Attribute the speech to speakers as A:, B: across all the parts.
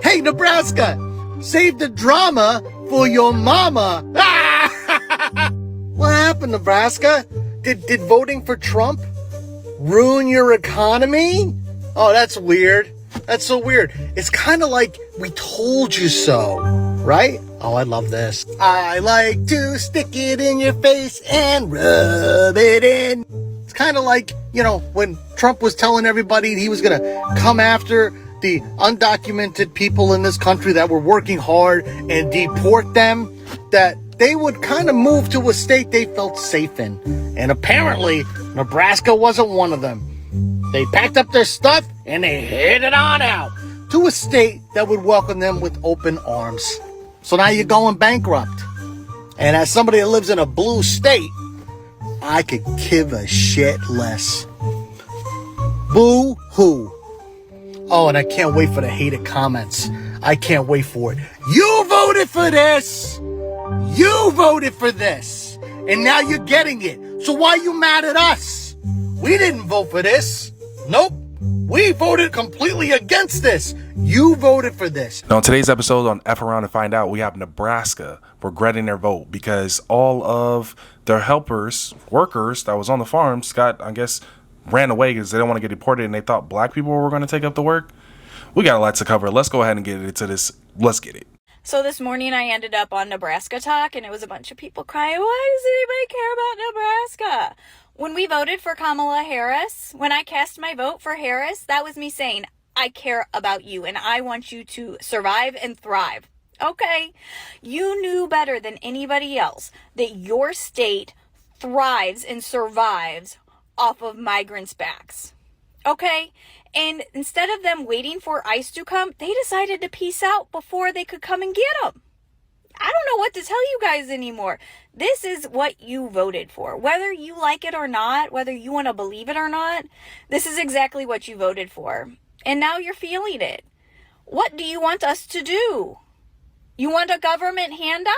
A: Hey, Nebraska, save the drama for your mama. What happened, Nebraska? Did voting for Trump ruin your economy? Oh, that's weird. That's so weird. It's kind of like we told you so, right? Oh, I love this. I like to stick it in your face and rub it in. It's kind of like, when Trump was telling everybody he was going to come after the undocumented people in this country that were working hard and deport them, that they would kind of move to a state they felt safe in. And apparently, Nebraska wasn't one of them. They packed up their stuff and they headed on out to a state that would welcome them with open arms. So now you're going bankrupt. And as somebody that lives in a blue state, I could give a shit less. Boo-hoo. Oh, and I can't wait for the hated comments. I can't wait for it. You voted for this! You voted for this! And now you're getting it. So why are you mad at us? We didn't vote for this. Nope. We voted completely against this. You voted for this.
B: Now, on today's episode on F Around and Find Out, we have Nebraska regretting their vote because all of their workers that was on the farms ran away because they didn't want to get deported and they thought black people were going to take up the work. We got a lot to cover. Let's go ahead and get into this. Let's get it.
C: So this morning I ended up on Nebraska Talk, and it was a bunch of people crying, why does anybody care about Nebraska? When we voted for Kamala Harris, when I cast my vote for Harris, that was me saying, I care about you, and I want you to survive and thrive. Okay, you knew better than anybody else that your state thrives and survives off of migrants' backs. Okay? And instead of them waiting for ICE to come, they decided to peace out before they could come and get them. I don't know what to tell you guys anymore. This is what you voted for. Whether you like it or not, whether you want to believe it or not, this is exactly what you voted for. And now you're feeling it. What do you want us to do? You want a government handout?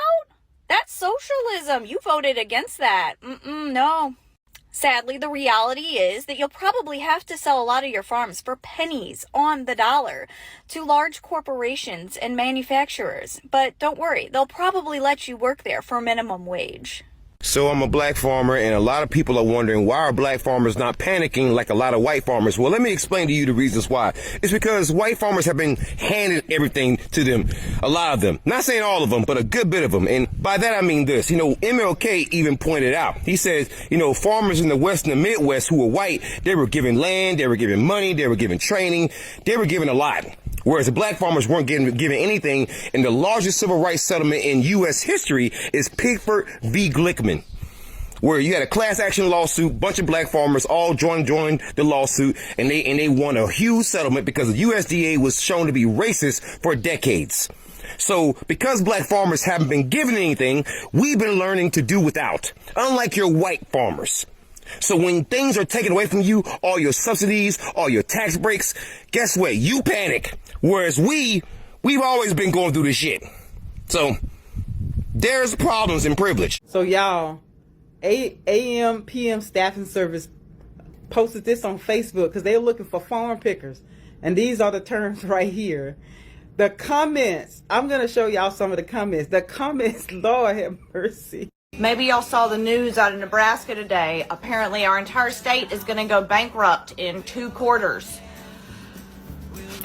C: That's socialism. You voted against that. No. Sadly, the reality is that you'll probably have to sell a lot of your farms for pennies on the dollar to large corporations and manufacturers. But don't worry, they'll probably let you work there for minimum wage.
D: So I'm a black farmer, and a lot of people are wondering why are black farmers not panicking like a lot of white farmers? Well, let me explain to you the reasons why. It's because white farmers have been handed everything to them, a lot of them. Not saying all of them, but a good bit of them. And by that I mean this. MLK even pointed out. He says, farmers in the West and the Midwest who were white, they were given land, they were given money, they were given training, they were given a lot. Whereas the black farmers weren't given anything, and the largest civil rights settlement in U.S. history is Pickford v. Glickman, where you had a class action lawsuit, bunch of black farmers all joined the lawsuit, and they won a huge settlement because the USDA was shown to be racist for decades. So because black farmers haven't been given anything, we've been learning to do without, unlike your white farmers. So when things are taken away from you, all your subsidies, all your tax breaks, guess what? You panic. Whereas we've always been going through this shit. So there's problems in privilege.
E: So y'all, AM, PM staffing service posted this on Facebook because they're looking for farm pickers. And these are the terms right here. The comments, I'm going to show y'all some of the comments. The comments, Lord have mercy.
F: Maybe y'all saw the news out of Nebraska today. Apparently our entire state is going to go bankrupt in 2 quarters.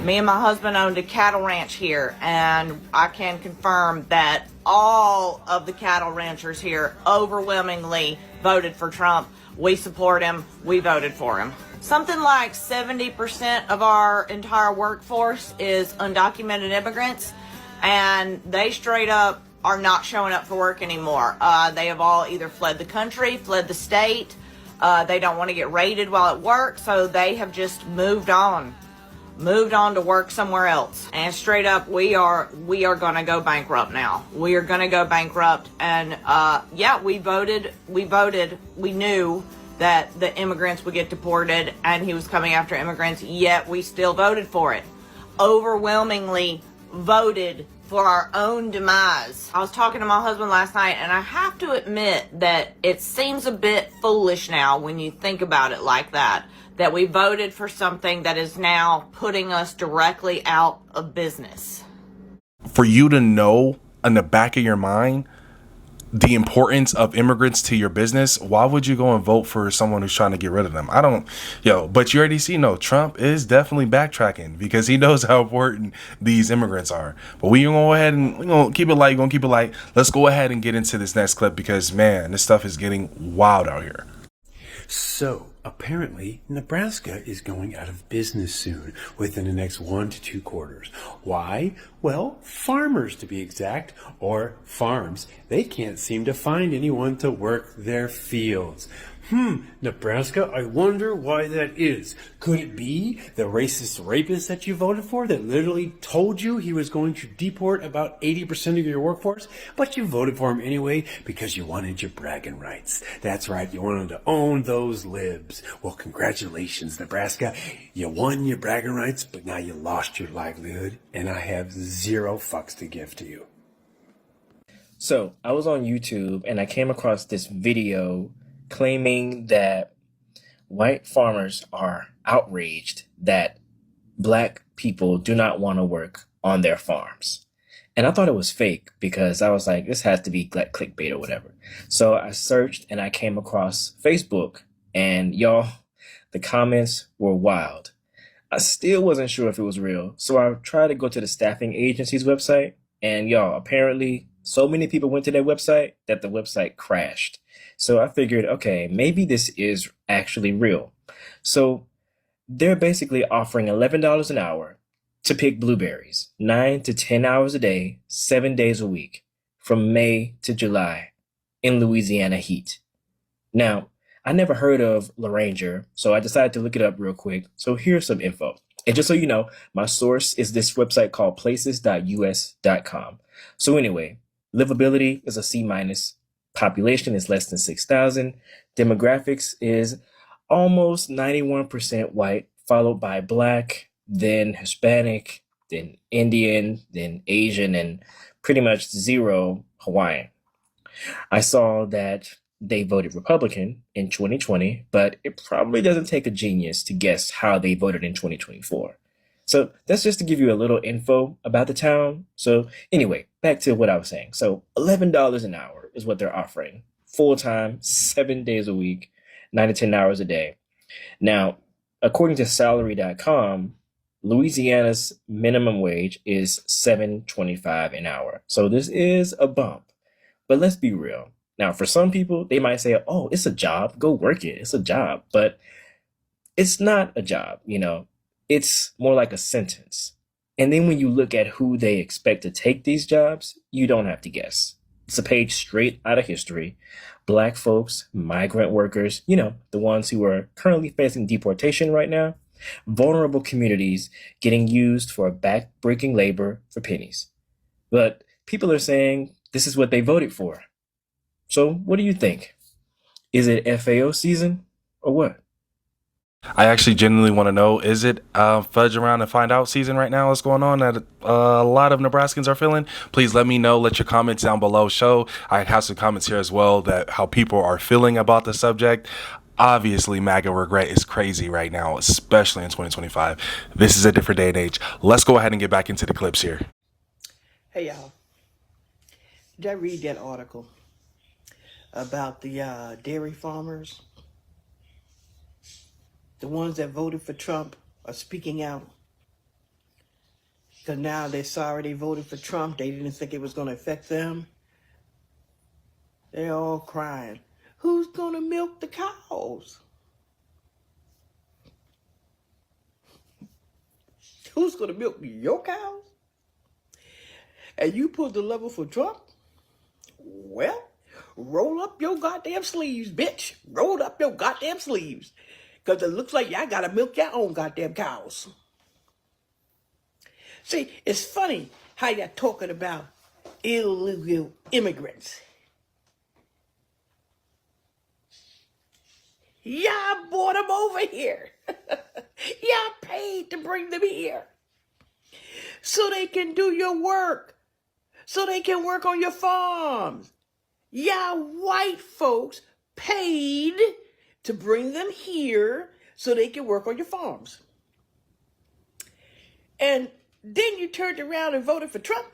F: Me and my husband owned a cattle ranch here, and I can confirm that all of the cattle ranchers here overwhelmingly voted for Trump. We support him. We voted for him. Something like 70% of our entire workforce is undocumented immigrants, and they straight up are not showing up for work anymore. They have all either fled the country, fled the state. They don't want to get raided while at work, so they have just moved on to work somewhere else. And straight up, we are going to go bankrupt now. We are going to go bankrupt. And we voted. We knew that the immigrants would get deported and he was coming after immigrants, yet we still voted for it. Overwhelmingly voted for our own demise. I was talking to my husband last night, and I have to admit that it seems a bit foolish now when you think about it like that that we voted for something that is now putting us directly out of business.
B: For you to know in the back of your mind the importance of immigrants to your business, why would you go and vote for someone who's trying to get rid of them? But you already see, no, Trump is definitely backtracking because he knows how important these immigrants are. But we're gonna keep it light. Let's go ahead and get into this next clip because, man, this stuff is getting wild out here.
G: So, apparently, Nebraska is going out of business soon, within the next 1 to 2 quarters. Why? Well, farmers to be exact, or farms. They can't seem to find anyone to work their fields. Nebraska, I wonder why that is. Could it be the racist rapist that you voted for that literally told you he was going to deport about 80% of your workforce, but you voted for him anyway because you wanted your bragging rights? That's right, you wanted to own those libs. Well, congratulations, Nebraska. You won your bragging rights, but now you lost your livelihood, and I have 0 fucks to give to you.
H: So I was on YouTube and I came across this video claiming that white farmers are outraged that black people do not want to work on their farms. And I thought it was fake because I was like, this has to be like clickbait or whatever. So I searched and I came across Facebook, and y'all, the comments were wild. I still wasn't sure if it was real. So I tried to go to the staffing agency's website, and y'all, apparently so many people went to their website that the website crashed. So I figured, okay, maybe this is actually real. So they're basically offering $11 an hour to pick blueberries, 9 to 10 hours a day, 7 days a week, from May to July in Louisiana heat. Now, I never heard of LOLONGER, so I decided to look it up real quick. So here's some info. And just so you know, my source is this website called places.us.com. So anyway, livability is a C-. Population is less than 6,000. Demographics is almost 91% white, followed by Black, then Hispanic, then Indian, then Asian, and pretty much 0 Hawaiian. I saw that they voted Republican in 2020, but it probably doesn't take a genius to guess how they voted in 2024. So that's just to give you a little info about the town. So anyway, back to what I was saying. So $11 an hour is what they're offering. Full-time, 7 days a week, 9 to 10 hours a day. Now, according to salary.com, Louisiana's minimum wage is $7.25 an hour. So this is a bump. But let's be real. Now, for some people, they might say, oh, it's a job. Go work it. It's a job. But it's not a job, you know. It's more like a sentence. And then when you look at who they expect to take these jobs, you don't have to guess. It's a page straight out of history. Black folks, migrant workers, you know, the ones who are currently facing deportation right now. Vulnerable communities getting used for back-breaking labor for pennies. But people are saying this is what they voted for. So what do you think? Is it FAO season or what?
B: I actually genuinely want to know, is it fudge around and find out season right now? What's going on that a lot of Nebraskans are feeling? Please let me know. Let your comments down below show. I have some comments here as well that how people are feeling about the subject. Obviously, MAGA regret is crazy right now, especially in 2025. This is a different day and age. Let's go ahead and get back into the clips here.
I: Hey, y'all. Did I read that article about the dairy farmers? The ones that voted for Trump are speaking out. Because now they're sorry they voted for Trump. They didn't think it was going to affect them. They're all crying. Who's going to milk the cows? Who's going to milk your cows? And you put the level for Trump? Well, roll up your goddamn sleeves, bitch. Roll up your goddamn sleeves. Because it looks like y'all got to milk your own goddamn cows. See, it's funny how y'all talking about illegal immigrants. Y'all brought them over here. Y'all paid to bring them here. So they can do your work. So they can work on your farms. Y'all white folks paid to bring them here so they can work on your farms. And then you turned around and voted for Trump.